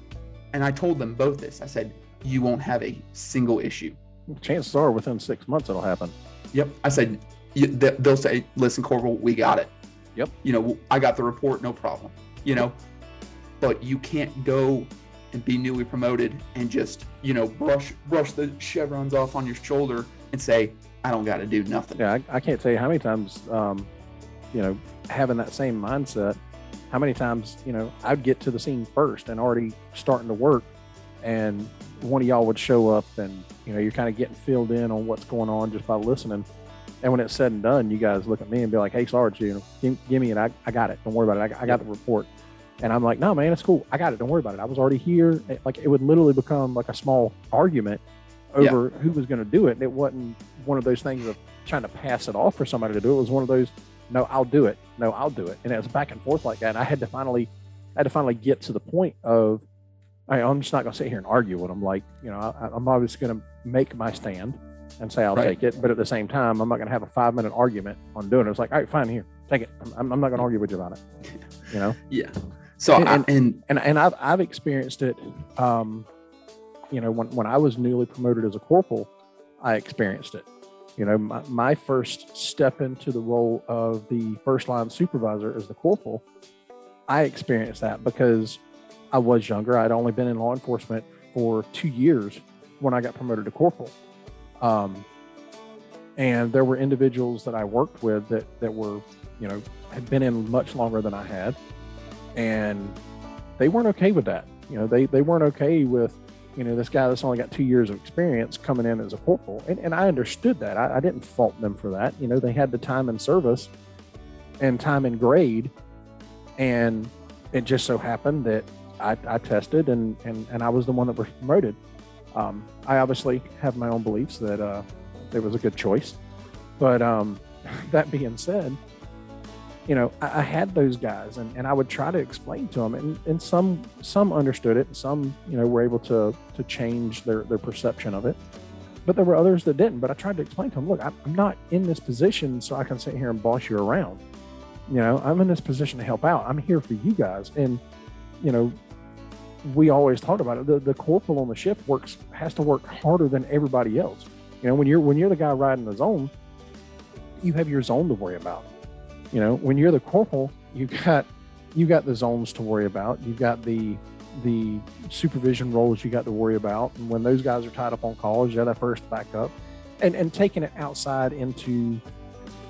Speaker 3: And I told them both this. I said, you won't have a single issue.
Speaker 2: Chances are within 6 months it'll happen.
Speaker 3: Yep. I said, they'll say, listen, Corporal, we got it.
Speaker 2: Yep.
Speaker 3: I got the report, no problem. But you can't go and be newly promoted and just, brush the chevrons off on your shoulder and say, I don't got to do nothing.
Speaker 2: Yeah, I can't tell you how many times, having that same mindset, how many times, I'd get to the scene first and already starting to work, and one of y'all would show up and, you're kind of getting filled in on what's going on just by listening. And when it's said and done, you guys look at me and be like, hey, Sarge, give me it. I got it. Don't worry about it. I got the report. And I'm like, no, man, it's cool. I got it. Don't worry about it. I was already here. It would literally become like a small argument over who was going to do it. And it wasn't one of those things of trying to pass it off for somebody to do it. It was one of those, no, I'll do it. No, I'll do it. And it was back and forth like that. And I had to finally get to the point of, I'm just not going to sit here and argue with them. Like, I'm obviously going to make my stand and say I'll take it. But at the same time, I'm not going to have a 5-minute argument on doing it. It's like, all right, fine, here, take it. I'm not going to argue with you about it.
Speaker 3: Yeah. So
Speaker 2: I've experienced it. When I was newly promoted as a corporal, I experienced it. My first step into the role of the first line supervisor as the corporal, I experienced that because I was younger. I'd only been in law enforcement for 2 years when I got promoted to corporal. And there were individuals that I worked with that were, had been in much longer than I had. And they weren't okay with that. They weren't okay with, this guy that's only got 2 years of experience coming in as a corporal. And I understood that. I didn't fault them for that. They had the time in service and time in grade. And it just so happened that I tested and I was the one that was promoted. I obviously have my own beliefs that it was a good choice. But that being said, I had those guys and I would try to explain to them and some understood it and some, were able to change their perception of it. But there were others that didn't. But I tried to explain to them, look, I'm not in this position so I can sit here and boss you around. I'm in this position to help out. I'm here for you guys. And, we always talked about it. The corporal on the ship has to work harder than everybody else. When you're the guy riding the zone, you have your zone to worry about. When you're the corporal, you got the zones to worry about. You've got the supervision roles you got to worry about. And when those guys are tied up on calls, you have that first backup. And taking it outside into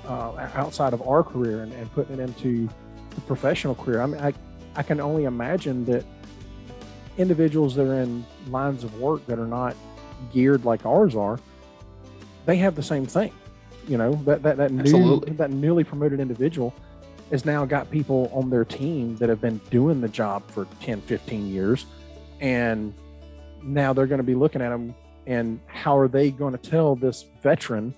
Speaker 2: outside of our career and putting it into the professional career. I mean, I can only imagine that individuals that are in lines of work that are not geared like ours are, they have the same thing. That newly promoted individual has now got people on their team that have been doing the job for 10, 15 years. And now they're going to be looking at them, and how are they going to tell this veteran,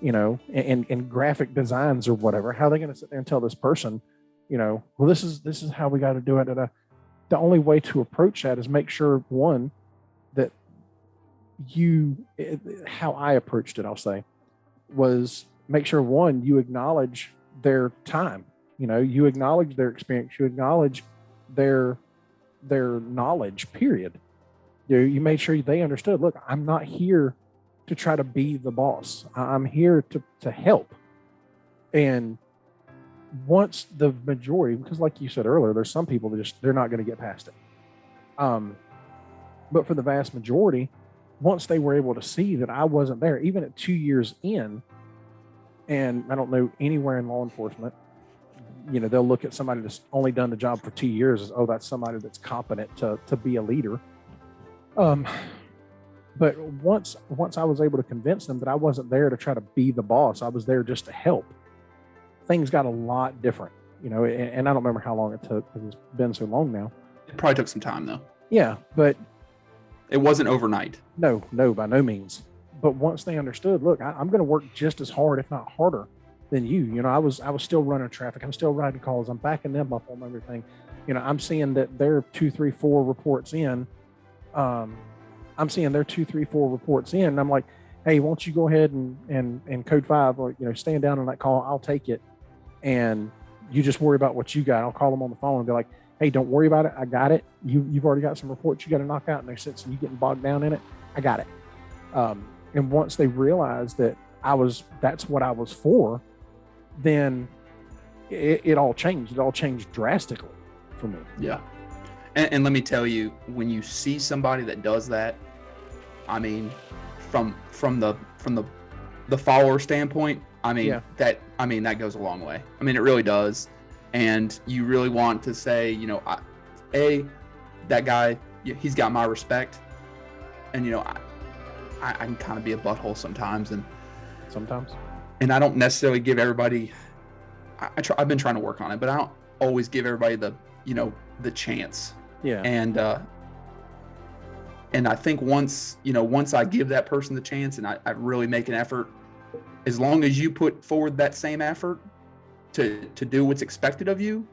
Speaker 2: in graphic designs or whatever, how are they going to sit there and tell this person, well, this is how we got to do it. The only way to approach that is make sure, one, that how I approached it, I'll say, was make sure, one, you acknowledge their time, you acknowledge their experience, you acknowledge their knowledge, period. You made sure they understood, look, I'm not here to try to be the boss. I'm here to help. And once the majority, because like you said earlier, there's some people that they're not going to get past it. But for the vast majority, once they were able to see that I wasn't there, even at 2 years in, and I don't know anywhere in law enforcement, they'll look at somebody that's only done the job for 2 years as, oh, that's somebody that's competent to be a leader. But once I was able to convince them that I wasn't there to try to be the boss, I was there just to help, things got a lot different, and I don't remember how long it took, because it's been so long now.
Speaker 3: It probably took some time though.
Speaker 2: Yeah, but
Speaker 3: it wasn't overnight.
Speaker 2: No, by no means. But once they understood, look, I'm going to work just as hard, if not harder, than you. I was still running traffic. I'm still writing calls. I'm backing them up on everything. I'm seeing that they're 2, 3, 4 reports in. I'm seeing they're 2, 3, 4 reports in. And I'm like, hey, won't you go ahead and code 5, or, stand down on that call. I'll take it. And you just worry about what you got. I'll call them on the phone and be like, hey, don't worry about it. I got it. You've already got some reports you got to knock out, and no sense in you getting bogged down in it. I got it. And once they realized that that's what I was for, then it all changed. It all changed drastically for me.
Speaker 3: Yeah. And let me tell you, when you see somebody that does that, I mean, from the follower standpoint, that goes a long way. I mean, it really does. And you really want to say, that guy, he's got my respect. And, I can kind of be a butthole sometimes. And I don't necessarily give everybody, I've been trying to work on it, but I don't always give everybody the chance.
Speaker 2: Yeah.
Speaker 3: And I think once I give that person the chance, and I really make an effort, as long as you put forward that same effort to do what's expected of you,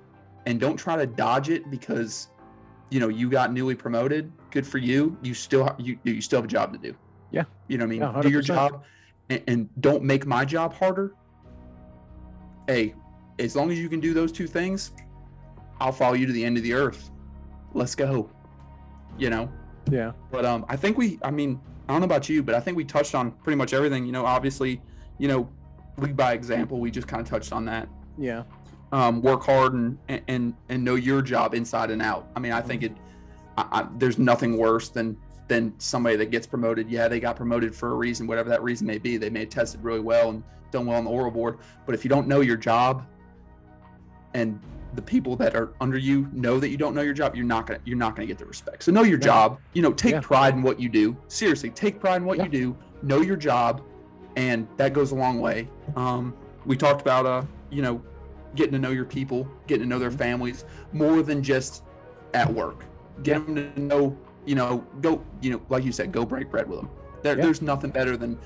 Speaker 3: and don't try to dodge it because you got newly promoted, good for you. You still have a job to do.
Speaker 2: Yeah.
Speaker 3: You know what I mean?
Speaker 2: Yeah,
Speaker 3: do your job, and don't make my job harder. Hey, as long as you can do those two things, I'll follow you to the end of the earth. Let's go.
Speaker 2: Yeah.
Speaker 3: But I think I don't know about you, but I think we touched on pretty much everything. Obviously, lead by example. We just kind of touched on that.
Speaker 2: Yeah.
Speaker 3: Work hard and know your job inside and out. I mean, I think there's nothing worse than somebody that gets promoted. Yeah, they got promoted for a reason, whatever that reason may be. They may have tested really well and done well on the oral board. But if you don't know your job, and the people that are under you know that you don't know your job, you're not gonna get the respect. So know your job. Take pride in what you do. Seriously, take pride in what you do. Know your job, and that goes a long way. We talked about getting to know your people, getting to know their families more than just at work. Get them to know. Go. Like you said, go break bread with them. There's nothing better than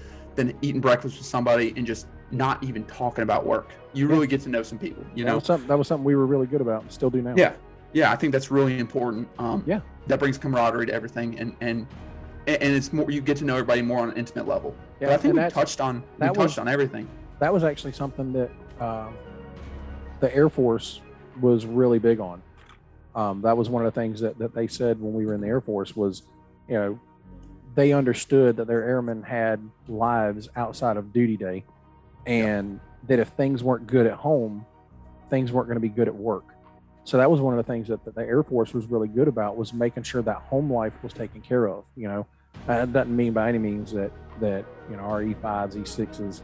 Speaker 3: eating breakfast with somebody and just not even talking about work. You really get to know some people.
Speaker 2: That was something we were really good about and still do now.
Speaker 3: Yeah. I think that's really important. That brings camaraderie to everything, and it's more, you get to know everybody more on an intimate level. Yeah, but I think we touched on everything.
Speaker 2: That was actually something that the Air Force was really big on. That was one of the things that they said when we were in the Air Force was, they understood that their airmen had lives outside of duty day, and that if things weren't good at home, things weren't going to be good at work. So that was one of the things that the Air Force was really good about, was making sure that home life was taken care of. That doesn't mean by any means that our E5s, E6s,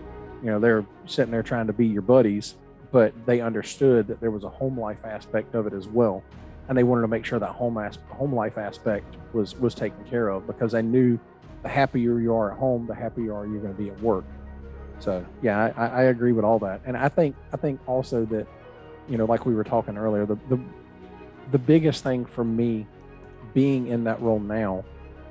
Speaker 2: they're sitting there trying to be your buddies, but they understood that there was a home life aspect of it as well. And they wanted to make sure that home life aspect was taken care of, because they knew the happier you are at home, the happier you're going to be at work. So yeah, I agree with all that. And I think also that, like we were talking earlier, the biggest thing for me being in that role now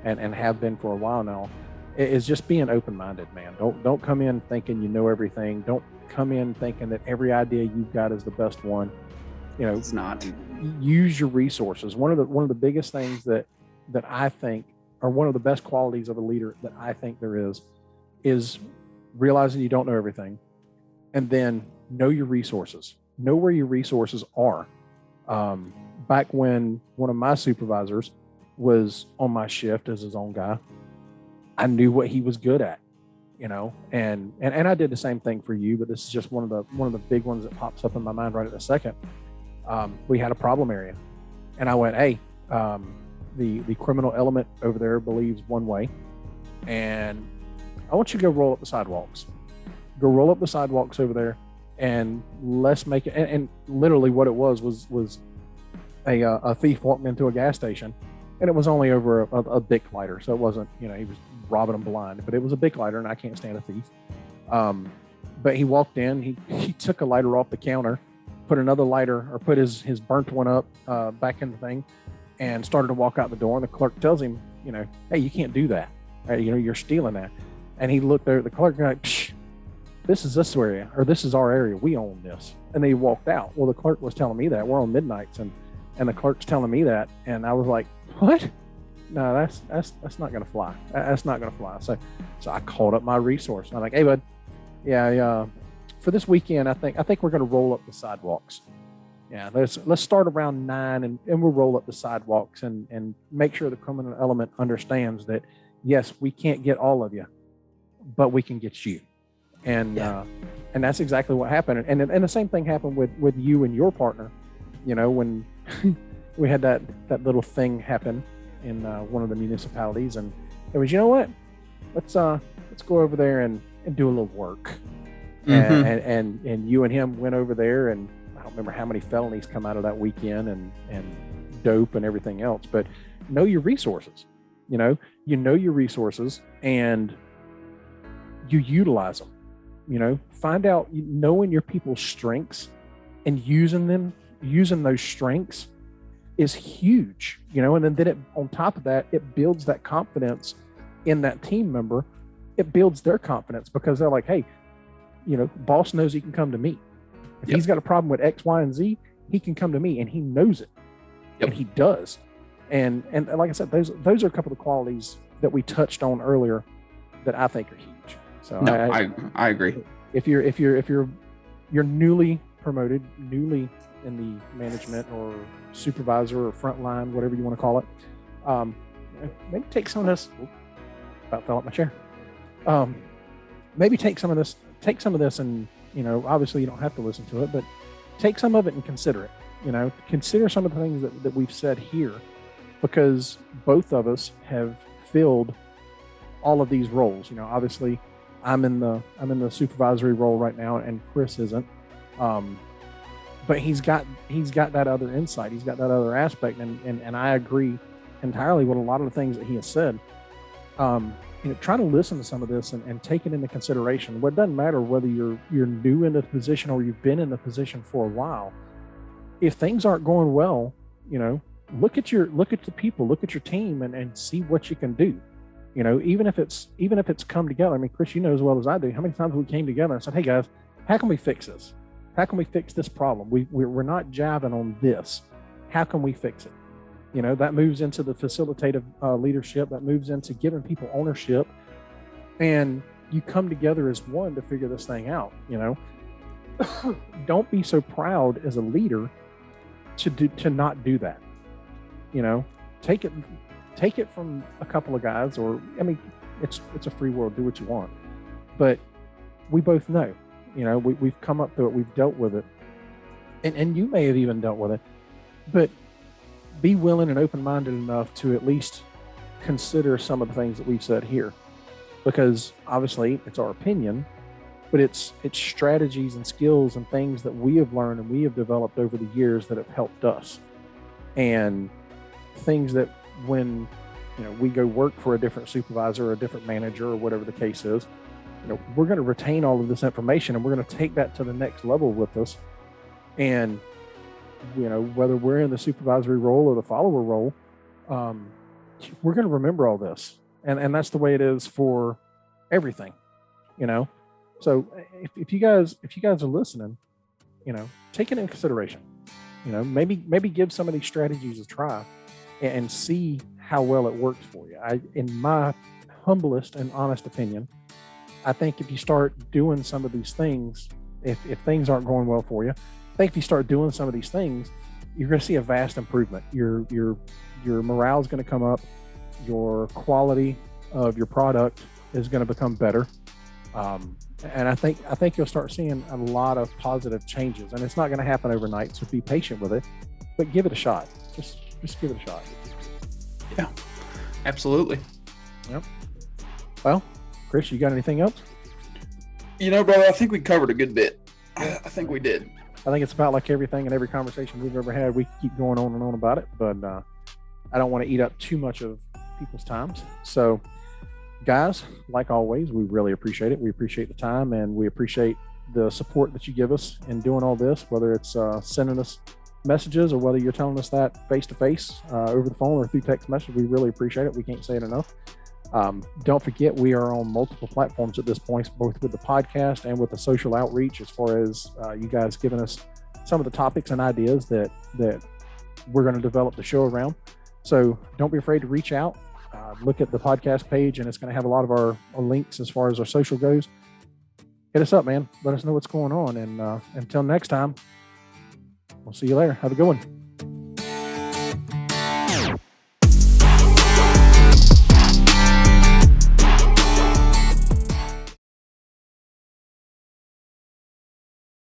Speaker 2: and have been for a while now is just being open-minded, man. Don't come in thinking you know everything. Don't come in thinking that every idea you've got is the best one.
Speaker 3: It's not.
Speaker 2: Use your resources. One of the biggest things that I think are one of the best qualities of a leader that I think there is realizing you don't know everything, and then know your resources. Know where your resources are. Back when one of my supervisors was on my shift as his own guy, I knew what he was good at, and I did the same thing for you, but this is just one of the big ones that pops up in my mind right at the second. We had a problem area, and I went, hey, the criminal element over there believes one way, and I want you to go roll up the sidewalks. Go roll up the sidewalks over there, and let's make it. And literally, what it was a thief walked into a gas station, and it was only over a Bic lighter, so it wasn't, he was robbing them blind, but it was a Bic lighter, and I can't stand a thief. But he walked in, he took a lighter off the counter, put another lighter, or put his burnt one up back in the thing, and started to walk out the door. And the clerk tells him, hey, you can't do that. You're stealing that. And he looked there at the clerk and like, psh, this is this area, or this is our area. We own this. And then he walked out. Well, the clerk was telling me that. We're on midnights, and the clerk's telling me that. And I was like, what? No, that's not going to fly. That's not going to fly. So I called up my resource. I'm like, hey, bud, yeah, for this weekend, I think we're going to roll up the sidewalks. Yeah, let's start around 9 and we'll roll up the sidewalks and make sure the criminal element understands that, yes, we can't get all of you, but we can get you. And that's exactly what happened. And the same thing happened with you and your partner, when we had that little thing happen in one of the municipalities, and it was, let's go over there and do a little work. Mm-hmm. And you and him went over there, and I don't remember how many felonies come out of that weekend, and dope and everything else. But know your resources. You know your resources, and you utilize them. Find out, knowing your people's strengths and using those strengths is huge. And then it, on top of that, it builds that confidence in that team member. It builds their confidence because they're like, hey, boss knows he can come to me. If he's got a problem with X, Y, and Z, he can come to me, and he knows it. And he does. And like I said, those are a couple of qualities that we touched on earlier that I think are huge. So
Speaker 3: I agree.
Speaker 2: If you're newly promoted, newly in the management or supervisor or frontline, whatever you want to call it, maybe take some of this. About fell out my chair. Maybe take some of this, and obviously you don't have to listen to it, but take some of it and consider it. Consider some of the things that we've said here, because both of us have filled all of these roles. Obviously I'm in the supervisory role right now, and Chris isn't. But he's got that other insight. He's got that other aspect, and I agree entirely with a lot of the things that he has said. Try to listen to some of this and take it into consideration. Well, it doesn't matter whether you're new in the position or you've been in the position for a while. If things aren't going well, look at the people, look at your team, and see what you can do. Even if it's come together. I mean, Chris, you know as well as I do how many times we came together and said, hey guys, how can we fix this? How can we fix this problem? We're not jiving on this. How can we fix it? That moves into the facilitative leadership. That moves into giving people ownership, and you come together as one to figure this thing out. Don't be so proud as a leader to not do that. Take it from a couple of guys, or it's a free world. Do what you want, but we both know. We've come up through it. We've dealt with it, and you may have even dealt with it, but be willing and open-minded enough to at least consider some of the things that we've said here, because obviously it's our opinion, but it's strategies and skills and things that we have learned and we have developed over the years that have helped us, and things that when we go work for a different supervisor or a different manager or whatever the case is, we're going to retain all of this information, and we're going to take that to the next level with us. And whether we're in the supervisory role or the follower role, we're going to remember all this, and that's the way it is for everything, you know. So if you guys are listening, you know, take it into consideration. You know, maybe give some of these strategies a try and see how well it works for you. In my humblest and honest opinion, I think if you start doing some of these things, if things aren't going well for you, I think if you start doing some of these things, you're going to see a vast improvement. Your morale is going to come up. Your quality of your product is going to become better. And I think you'll start seeing a lot of positive changes, and it's not going to happen overnight. So be patient with it, but give it a shot. Just give it a shot.
Speaker 3: Yeah, absolutely.
Speaker 2: Yep. Well, Chris, you got anything else?
Speaker 3: You know, brother, I think we covered a good bit. I think we did.
Speaker 2: I think it's about like everything and every conversation we've ever had. We keep going on and on about it, but I don't want to eat up too much of people's times. So, guys, like always, we really appreciate it. We appreciate the time, and we appreciate the support that you give us in doing all this, whether it's sending us messages or whether you're telling us that face-to-face over the phone or through text message. We really appreciate it. We can't say it enough. Don't forget, we are on multiple platforms at this point, both with the podcast and with the social outreach, as far as you guys giving us some of the topics and ideas that we're going to develop the show around. So don't be afraid to reach out. Look at the podcast page, and it's going to have a lot of our links as far as our social goes. Hit us up, man. Let us know what's going on. And until next time, we'll see you later. Have a good one.